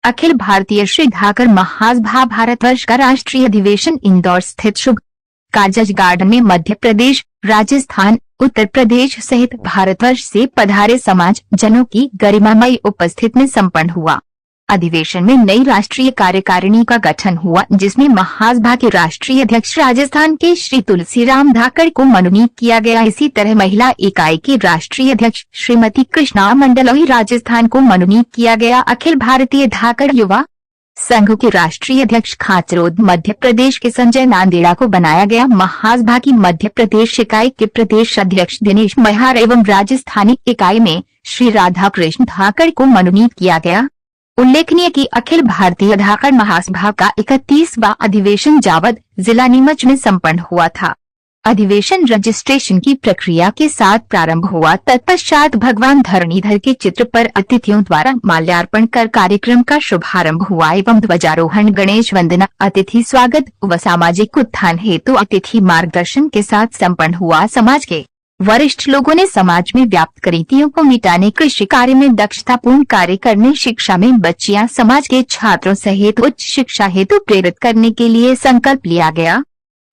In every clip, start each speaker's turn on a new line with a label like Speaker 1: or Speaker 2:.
Speaker 1: अखिल भारतीय श्री धाकर महासभा भारतवर्ष का राष्ट्रीय अधिवेशन इंदौर स्थित शुभ काजज गार्डन में मध्य प्रदेश, राजस्थान, उत्तर प्रदेश सहित भारतवर्ष से पधारे समाज जनों की गरिमामयी उपस्थिति में संपन्न हुआ। अधिवेशन में नई राष्ट्रीय कार्यकारिणी का गठन हुआ, जिसमें महासभा के राष्ट्रीय अध्यक्ष राजस्थान के श्री तुलसीराम धाकड़ को मनोनीत किया गया। इसी तरह महिला इकाई के राष्ट्रीय अध्यक्ष श्रीमती कृष्णा मंडलोई राजस्थान को मनोनीत किया गया। अखिल भारतीय धाकड़ युवा संघ के राष्ट्रीय अध्यक्ष खाचरोद मध्य प्रदेश के संजय नांदेड़ा को बनाया गया। महासभा की मध्य प्रदेश इकाई के प्रदेश अध्यक्ष दिनेश महिहार एवं राजस्थानी इकाई में श्री राधा कृष्ण धाकड़ को मनोनीत किया गया। उल्लेखनीय कि अखिल भारतीय धाकड़ महासभा का 31वां अधिवेशन जावद जिला नीमच में संपन्न हुआ था। अधिवेशन रजिस्ट्रेशन की प्रक्रिया के साथ प्रारंभ हुआ। तत्पश्चात भगवान धरणीधर के चित्र पर अतिथियों द्वारा माल्यार्पण कर कार्यक्रम का शुभारंभ हुआ एवं ध्वजारोहण, गणेश वंदना, अतिथि स्वागत व सामाजिक उत्थान हेतु अतिथि मार्गदर्शन के साथ संपन्न हुआ। समाज के वरिष्ठ लोगों ने समाज में व्याप्त कुरीतियों को मिटाने, कृषि कार्य में दक्षतापूर्ण कार्य करने, शिक्षा में बच्चियां, समाज के छात्रों सहित उच्च शिक्षा हेतु प्रेरित करने के लिए संकल्प लिया गया।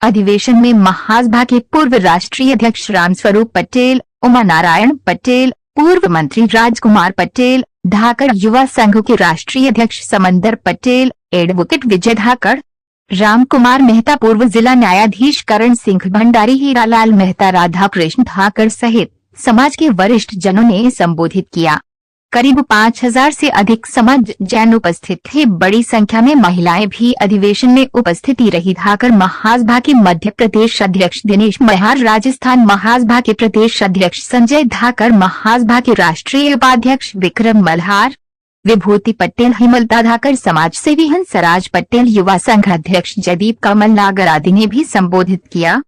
Speaker 1: अधिवेशन में महासभा के पूर्व राष्ट्रीय अध्यक्ष रामस्वरूप पटेल, उमा नारायण पटेल, पूर्व मंत्री राजकुमार पटेल, धाकड़ युवा संघ के राष्ट्रीय अध्यक्ष समंदर पटेल, एडवोकेट विजय धाकड़, राम कुमार मेहता, पूर्व जिला न्यायाधीश करण सिंह भंडारी, हीरालाल मेहता, राधा कृष्ण धाकड़ सहित समाज के वरिष्ठ जनों ने संबोधित किया। करीब 5000 से अधिक समाज जन उपस्थित थे। बड़ी संख्या में महिलाएं भी अधिवेशन में उपस्थिति रही। धाकड़ महासभा के मध्य प्रदेश अध्यक्ष दिनेश महिहार, राजस्थान महासभा के प्रदेश अध्यक्ष संजय धाकड़, महासभा के राष्ट्रीय उपाध्यक्ष विक्रम मल्हार, विभूति पटेल, हिमलता धाकड़, समाज सेवी हंसराज पटेल, युवा संघ अध्यक्ष जयदीप कमल नागर आदि ने भी संबोधित किया।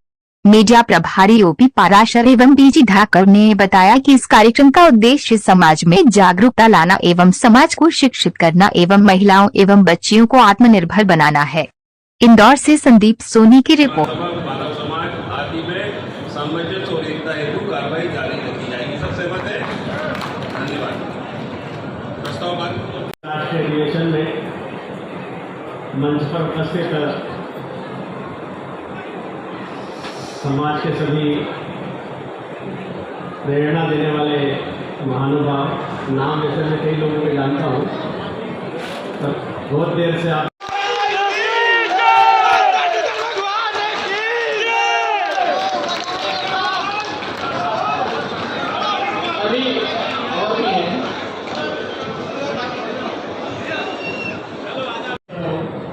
Speaker 1: मीडिया प्रभारी ओपी पाराशर एवं बीजी धाकड़ ने बताया कि इस कार्यक्रम का उद्देश्य समाज में जागरूकता लाना एवं समाज को शिक्षित करना एवं महिलाओं एवं बच्चियों को आत्मनिर्भर बनाना है। इंदौर से संदीप सोनी की रिपोर्ट।
Speaker 2: राष्ट्रीय अधिवेशन में मंच पर उपस्थित समाज के सभी प्रेरणा देने वाले महानुभाव, नाम वैसे मैं कई लोगों को जानता हूँ, पर बहुत देर से आप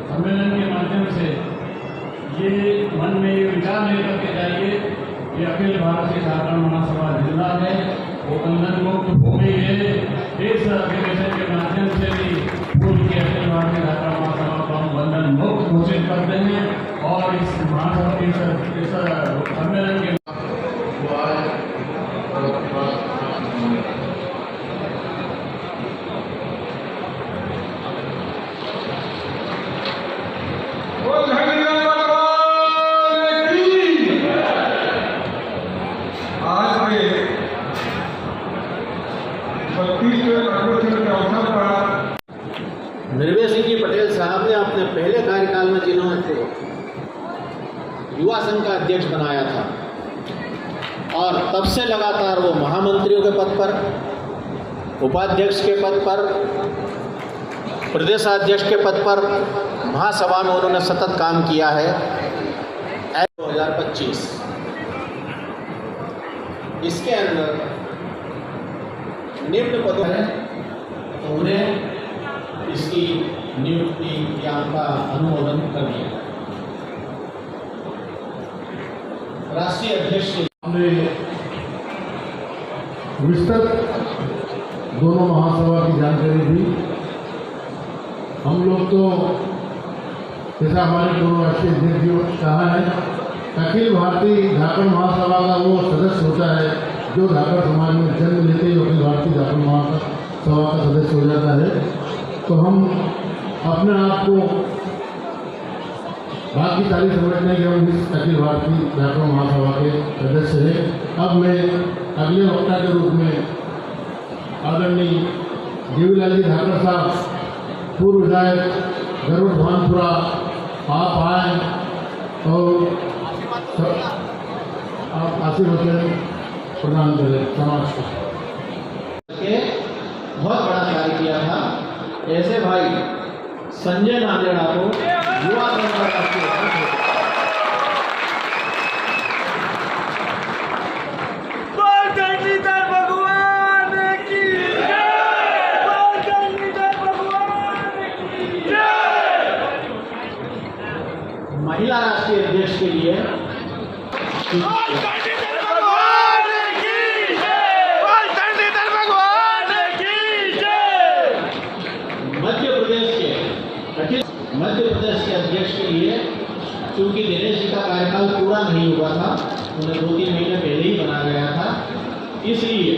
Speaker 3: सम्मेलन के माध्यम से ये मन में ये विचार लेकर के जाइए कि अखिल भारतीय धाकड़ महासभा जिला है वो बंधन मुक्त हो गई है। इस अधिवेशन के माध्यम से भी पूर्व की अखिल भारतीय धाकड़ महासभा को हम बंधन मुक्त घोषित करते हैं और इस महासभा के सम्मेलन के
Speaker 4: निर्भय सिंह जी पटेल साहब ने अपने पहले कार्यकाल में जिन्होंने युवा संघ का अध्यक्ष बनाया था और तब से लगातार वो महामंत्रियों के पद पर, उपाध्यक्ष के पद पर, प्रदेशाध्यक्ष के पद पर महासभा में उन्होंने सतत काम किया है। 2025 इसके अंदर निम्न पदों है तो उन्हें इसकी नियुक्ति या उनका अनुमोदन कर दिया। राष्ट्रीय अध्यक्ष
Speaker 5: हमने विस्तृत दोनों महासभा की जानकारी दी। हम लोग तो जैसा हमारे दोनों राष्ट्रीय अध्यक्ष जी कहा है, अखिल भारतीय धाकड़ महासभा का वो सदस्य होता है जो धाकड़ समाज में जन्म लेते ही अखिल भारतीय धाकड़ महासभा का सदस्य हो जाता है। तो हम अपने आप को बाकी सारी समझते हैं कि हम इस अखिल भारतीय धाकड़ महासभा के सदस्य हैं। अब मैं अगले वक्ता के रूप में आदरणीय देवीलाल जी धाकड़ साहब पूर्व विधायक गरुड़ भानपुरा आप आए और आप आशीर्वचन प्रदान करें समाज को।
Speaker 4: के बहुत बड़ा कार्य किया था। ऐसे भाई संजय नांदेड़ा को युवा संघ का राष्ट्रीय अध्यक्ष महिला राष्ट्रीय अध्यक्ष के लिए मध्य प्रदेश के अध्यक्ष के लिए, क्योंकि दिनेश जी का कार्यकाल पूरा नहीं हुआ था, उन्हें 2-3 महीने पहले ही बना गया था, इसलिए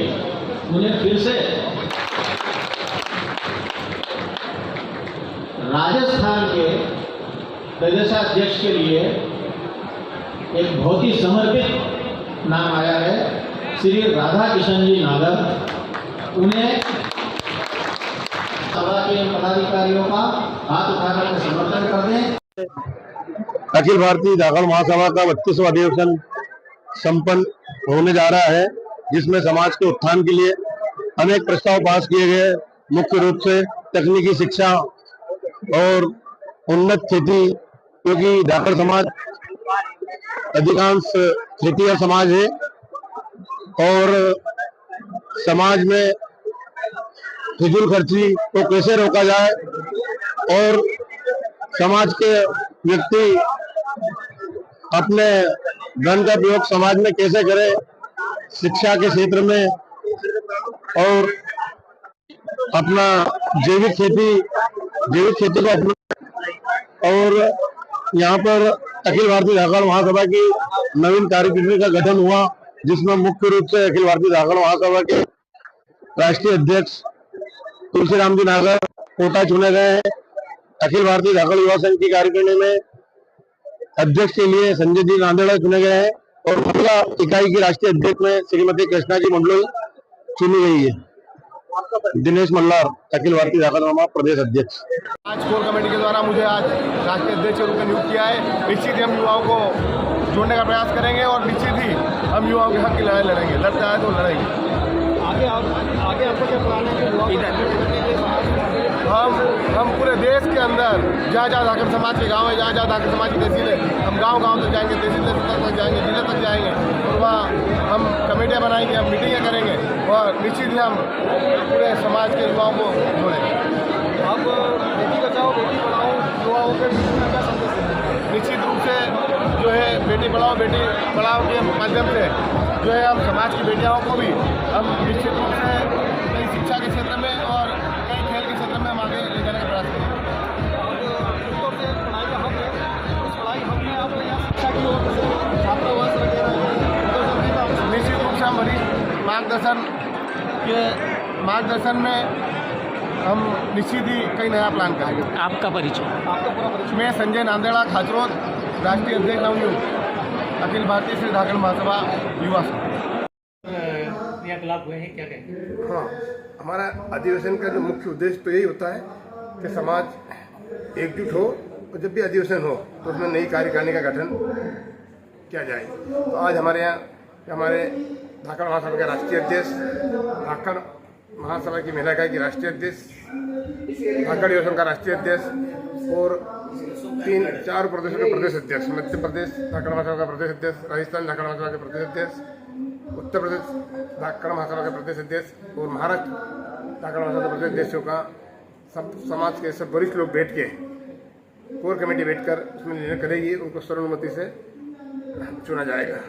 Speaker 4: उन्हें फिर से राजस्थान के प्रदेशाध्यक्ष के लिए एक बहुत ही समर्पित नाम आया है, श्री राधा किशन जी नागर। उन्हें सभा के पदाधिकारियों का हाथ उठाकर समर्थन कर दें।
Speaker 6: अखिल भारतीय धाकड़ महासभा का 32वां अधिवेशन संपन्न होने जा रहा है, जिसमें समाज के उत्थान के लिए अनेक प्रस्ताव पास किए गए। मुख्य रूप से तकनीकी शिक्षा और उन्नत खेती, क्योंकि धाकड़ समाज अधिकांश खेती समाज है और समाज में फिजूल खर्ची को कैसे रोका जाए और समाज के व्यक्ति अपने धन का प्रयोग समाज में कैसे करे, शिक्षा के क्षेत्र में और अपना जैविक खेती को अपना। और यहाँ पर अखिल भारतीय धाकड़ महासभा की नवीन कार्यकारिणी का गठन हुआ, जिसमें मुख्य रूप से अखिल भारतीय धाकड़ महासभा के राष्ट्रीय अध्यक्ष तुलसीराम जी नागर कोटा चुने गए हैं। अखिल भारतीय धाकड़ युवा संघ की कार्यकारिणी में अध्यक्ष के लिए संजय जी नांदेड़ा चुने गए हैं और महिला इकाई की राष्ट्रीय अध्यक्ष में श्रीमती कृष्णा जी मंडलोई चुनी गई है। दिनेश मल्लार, अखिल भारतीय धाकड़ महासभा प्रदेश अध्यक्ष।
Speaker 7: आज कोर कमेटी के द्वारा मुझे आज राष्ट्रीय अध्यक्ष के रूप में नियुक्त किया है। निश्चित ही हम युवाओं को जोड़ने का प्रयास करेंगे और निश्चित ही हम युवाओं के हक की लड़ाई लड़ेंगे, लड़ते आए तो लड़ेंगे। आगे आपको क्या प्लान है? हम पूरे देश के अंदर जहाँ जहाँ धाकड़ समाज के गांव है, जहाँ जहाँ धाकड़ समाज की तहसील है, हम गांव तक जाएंगे, तहसील तक जाएंगे, जिले तक जाएंगे और वहाँ हम कमेटियाँ बनाएंगे, हम मीटिंगें करेंगे और निश्चित ही हम पूरे समाज के युवाओं को जोड़ेंगे। अब बेटी बचाओ बेटी पढ़ाओ युवाओं के क्या संदेश है? निश्चित रूप से जो है बेटी पढ़ाओ बेटी पढ़ाओ के माध्यम से जो है हम समाज की बेटियों को भी हम निश्चित रूप से कई शिक्षा के क्षेत्र में और कई खेल के क्षेत्र में हम आगे ले जाने का प्रयास करेंगे। पढ़ाई का हक है, उस पढ़ाई हक में आप शिक्षा की ओर छात्रावास वगैरह निश्चित रूप से हम मार्गदर्शन में हम निश्चित ही कई नया प्लान करेंगे।
Speaker 8: आपका परिचय?
Speaker 7: आपका पूरा परिचय? मैं संजय नांदेड़ा खाचरोद, राष्ट्रीय अध्यक्ष नवयुक्त अखिल भारतीय श्री धाकड़ महासभा युवा संघ।
Speaker 8: क्रियाकलाप हुए हैं, क्या कहें?
Speaker 7: हाँ, हमारा अधिवेशन का जो मुख्य उद्देश्य तो यही होता है कि समाज एकजुट हो और जब भी अधिवेशन हो तो उसमें नई कार्यकारिणी का गठन किया जाए। तो आज हमारे यहाँ हमारे धाकड़ महासभा के राष्ट्रीय अध्यक्ष, धाकड़ महासभा की महिला इकाई की राष्ट्रीय अध्यक्ष, धाकड़ युवा संघ का राष्ट्रीय अध्यक्ष और 3-4 प्रदेशों के प्रदेश अध्यक्ष, मध्य प्रदेश धाकड़ महासभा का प्रदेश अध्यक्ष, राजस्थान धाकड़ महासभा के प्रदेश अध्यक्ष, उत्तर प्रदेश धाकड़ महासभा के प्रदेश अध्यक्ष और महाराष्ट्र धाकड़ महासभा के प्रदेश अध्यक्षों का सब समाज के सब वरिष्ठ लोग बैठ के कोर कमेटी बैठकर उसमें निर्णय करेगी, उनको सर्वसम्मति से चुना जाएगा।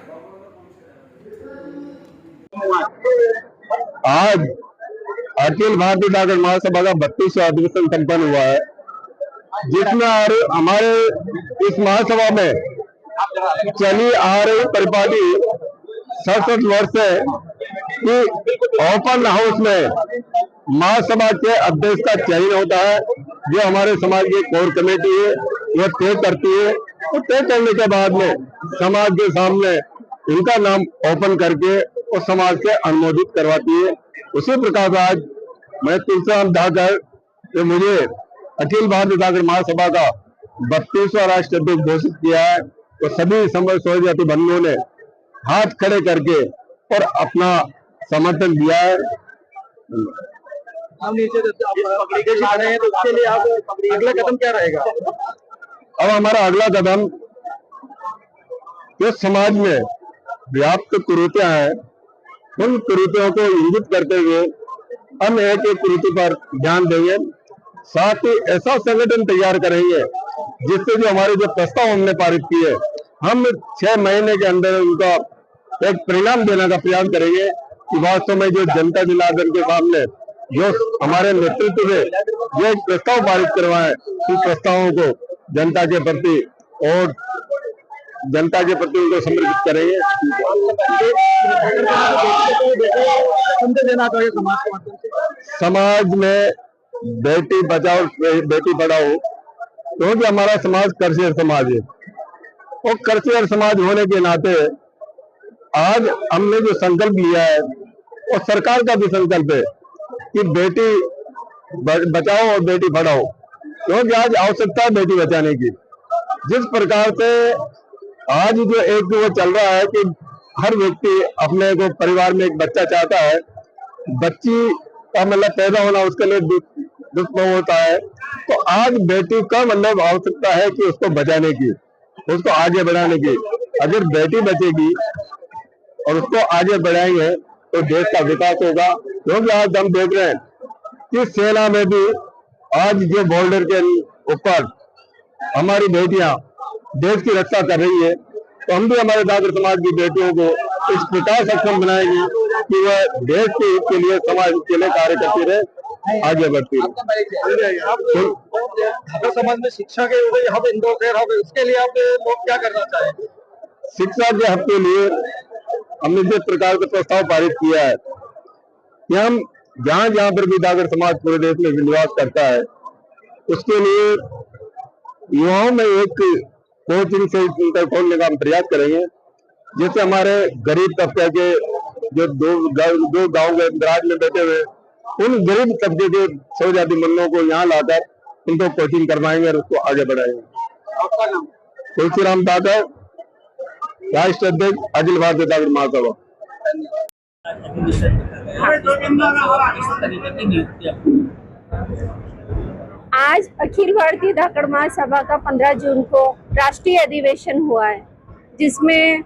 Speaker 6: आज अखिल भारतीय धाकड़ महासभा का 32वां अधिवेशन संपन्न हुआ है, जिसमें हमारे इस महासभा में चली आ रही परिपाटी 67 वर्ष से कि ओपन हाउस में महासभा के अध्यक्ष का चयन होता है, जो हमारे समाज की कोर कमेटी है वह तय करती है और तय करने के बाद में समाज के सामने इनका नाम ओपन करके और समाज से अनुमोदित करवाती है। उसी प्रकार से आज मैं तुलसीराम धाकड़ मुझे अखिल भारतीय धाकर महासभा का 32वां राष्ट्रीय अध्यक्ष घोषित किया है, तो सभी समस्त जाति बंधुओं ने हाथ खड़े करके और अपना समर्थन दिया है।
Speaker 7: तो उसके लिए आप अगला कदम क्या रहेगा?
Speaker 6: अब हमारा अगला कदम जो समाज में व्याप्त कुरीतियां हैं, उन कुरीतियों को इंगित करते हुए हम एक एक कुरीति पर ध्यान देंगे। साथ ही ऐसा संगठन तैयार करेंगे जिससे जो हमारे जो प्रस्ताव हमने पारित किए, हम 6 महीने के अंदर उनका एक परिणाम देने का प्रयास करेंगे कि वास्तव में जो जनता जनार्दन के सामने जो हमारे नेतृत्व में जो एक प्रस्ताव पारित करवाए, उन प्रस्तावों को जनता के प्रति उनको समर्पित करेंगे। समाज में बेटी बचाओ बेटी पढ़ाओ, क्योंकि हमारा समाज कृषि समाज है और कृषि समाज होने के नाते आज हमने जो संकल्प लिया है और सरकार का भी संकल्प है कि बेटी बचाओ और बेटी पढ़ाओ, क्योंकि आज आवश्यकता है बेटी बचाने की। जिस प्रकार से आज जो एक वो चल रहा है कि हर व्यक्ति अपने को परिवार में एक बच्चा चाहता है, बच्ची का मतलब पैदा होना उसके लिए दुष्प्रभाव होता है, तो आज बेटी का मतलब आवश्यकता है कि उसको बचाने की, उसको आगे बढ़ाने की। अगर बेटी बचेगी और उसको आगे बढ़ाएंगे तो देश का विकास होगा। क्योंकि आज हम देख रहे हैं कि सेना में भी आज जो बॉर्डर के ऊपर हमारी बेटियां देश की रक्षा कर रही है, तो हम भी हमारे धाकर समाज की बेटियों को इस प्रकार सक्षम बनाएंगे कि वह देश के हित के लिए, समाज के लिए कार्य करती रहे, आगे बढ़ती रहे।
Speaker 7: धाकर समाज में शिक्षा के हब इंदौर शहर हब, इसके लिए आप लोग क्या करना चाहेंगे?
Speaker 6: शिक्षा के हक के लिए हमने जिस प्रकार का प्रस्ताव पारित किया है कि हम जहाँ जहाँ पर भी धाकर समाज पूरे देश में निवास करता है, उसके लिए युवाओं में एक कोचिंग सेंटर खोलने का हम प्रयास करेंगे, जिससे हमारे गरीब तबके के जो दो गांव के दराज में बैठे हुए उन गरीब तबके के स्वजाति बंधुओं को यहाँ लाकर उनको कोचिंग करवाएंगे और उसको आगे बढ़ाएंगे।
Speaker 7: आपका नाम?
Speaker 6: तुलसीराम धाकर, राष्ट्रीय अध्यक्ष अखिल भारतीय धाकर महासभा।
Speaker 9: आज अखिल भारतीय धाकर महासभा का 15 जून को राष्ट्रीय अधिवेशन हुआ है, जिसमें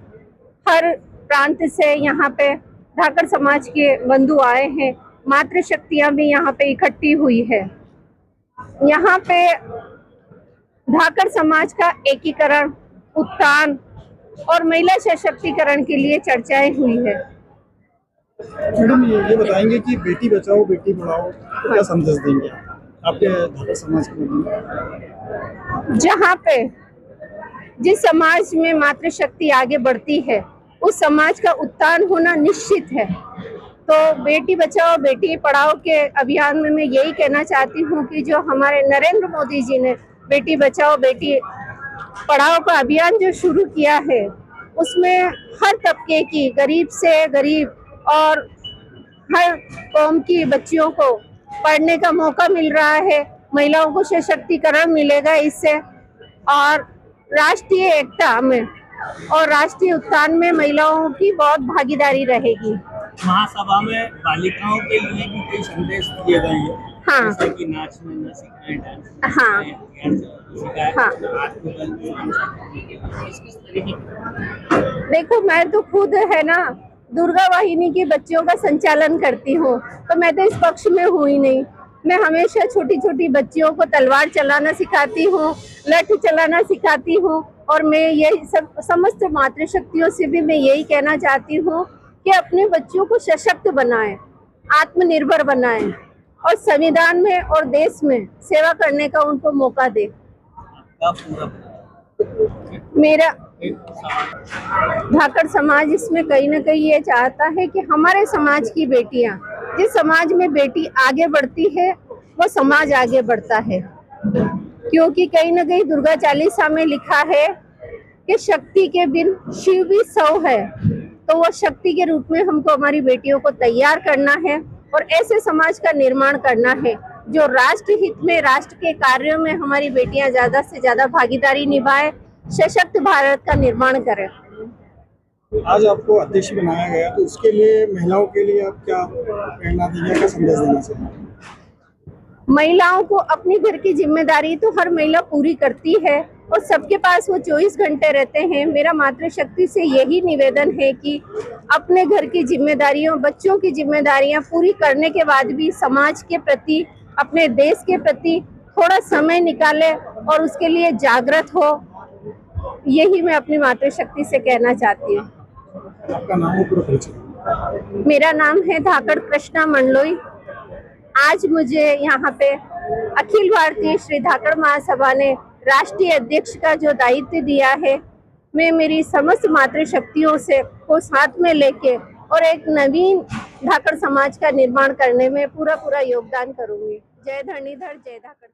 Speaker 9: हर प्रांत से यहाँ पे धाकर समाज के बंधु आए हैं। मातृशक्तियाँ भी यहाँ पे इकट्ठी हुई है। यहाँ पे धाकर समाज का एकीकरण, उत्थान और महिला सशक्तिकरण के लिए चर्चाएं हुई है।
Speaker 7: मैडम, ये बताएंगे कि बेटी बचाओ बेटी पढ़ाओ तो क्या संदेश देंगे आपके धाकर समाज को?
Speaker 9: जहाँ पे जिस समाज में मातृशक्ति आगे बढ़ती है, उस समाज का उत्थान होना निश्चित है। तो बेटी बचाओ बेटी पढ़ाओ के अभियान में मैं यही कहना चाहती हूँ कि जो हमारे नरेंद्र मोदी जी ने बेटी बचाओ बेटी पढ़ाओ का अभियान जो शुरू किया है, उसमें हर तबके की, गरीब से गरीब और हर कौम की बच्चियों को पढ़ने का मौका मिल रहा है। महिलाओं को सशक्तिकरण मिलेगा इससे, और राष्ट्रीय एकता में और राष्ट्रीय उत्थान में महिलाओं की बहुत भागीदारी रहेगी।
Speaker 8: महासभा में बालिकाओं के लिए भी कई संदेश दिए गए हैं।
Speaker 9: हाँ,
Speaker 8: जैसे कि नाच में न सिखाएं, डांस में
Speaker 9: हाँ,
Speaker 8: सिखाएं,
Speaker 9: हाँ। देखो, मैं तो खुद है ना दुर्गा वाहिनी की बच्चियों का संचालन करती हूँ, तो मैं तो इस पक्ष में हुई नहीं। मैं हमेशा छोटी छोटी बच्चियों को तलवार चलाना सिखाती हूँ, लठ चलाना सिखाती हूँ, और मैं यही सब समस्त मातृशक्तियों से भी मैं यही कहना चाहती हूँ कि अपने बच्चों को सशक्त बनाएं, आत्मनिर्भर बनाएं और संविधान में और देश में सेवा करने का उनको मौका दें। मेरा धाकर समाज इसमें कहीं ना कहीं ये चाहता है कि हमारे समाज की बेटियां, जिस समाज में बेटी आगे बढ़ती है वो समाज आगे बढ़ता है। क्योंकि कहीं ना कहीं दुर्गा चालीसा में लिखा है कि शक्ति के बिन शिव भी सौ है, तो वो शक्ति के रूप में हमको हमारी बेटियों को तैयार करना है और ऐसे समाज का निर्माण करना है जो राष्ट्र हित में, राष्ट्र के कार्यों में हमारी बेटियां ज्यादा से ज्यादा भागीदारी निभाए, सशक्त भारत का निर्माण करें।
Speaker 10: आज आपको अध्यक्ष बनाया गया, तो उसके लिए महिलाओं के लिए आप क्या प्रेरणा देंगे, क्या संदेश देना चाहिए?
Speaker 9: महिलाओं को अपनी घर की जिम्मेदारी तो हर महिला पूरी करती है और सबके पास वो 24 घंटे रहते हैं। मेरा मातृशक्ति से यही निवेदन है कि अपने घर की जिम्मेदारियों, बच्चों की जिम्मेदारियां पूरी करने के बाद भी समाज के प्रति, अपने देश के प्रति थोड़ा समय निकाले और उसके लिए जागृत हो। यही मैं अपनी मातृशक्ति से कहना चाहती हूँ।
Speaker 10: आपका नाम पूरा परिचय?
Speaker 9: मेरा नाम है धाकड़ कृष्णा मंडलोई। आज मुझे यहाँ पे अखिल भारतीय श्री धाकड़ महासभा ने राष्ट्रीय अध्यक्ष का जो दायित्व दिया है, मैं मेरी समस्त मातृशक्तियों से को साथ में लेके और एक नवीन धाकड़ समाज का निर्माण करने में पूरा योगदान करूंगी। जय धरणीधर, जय धाकड़।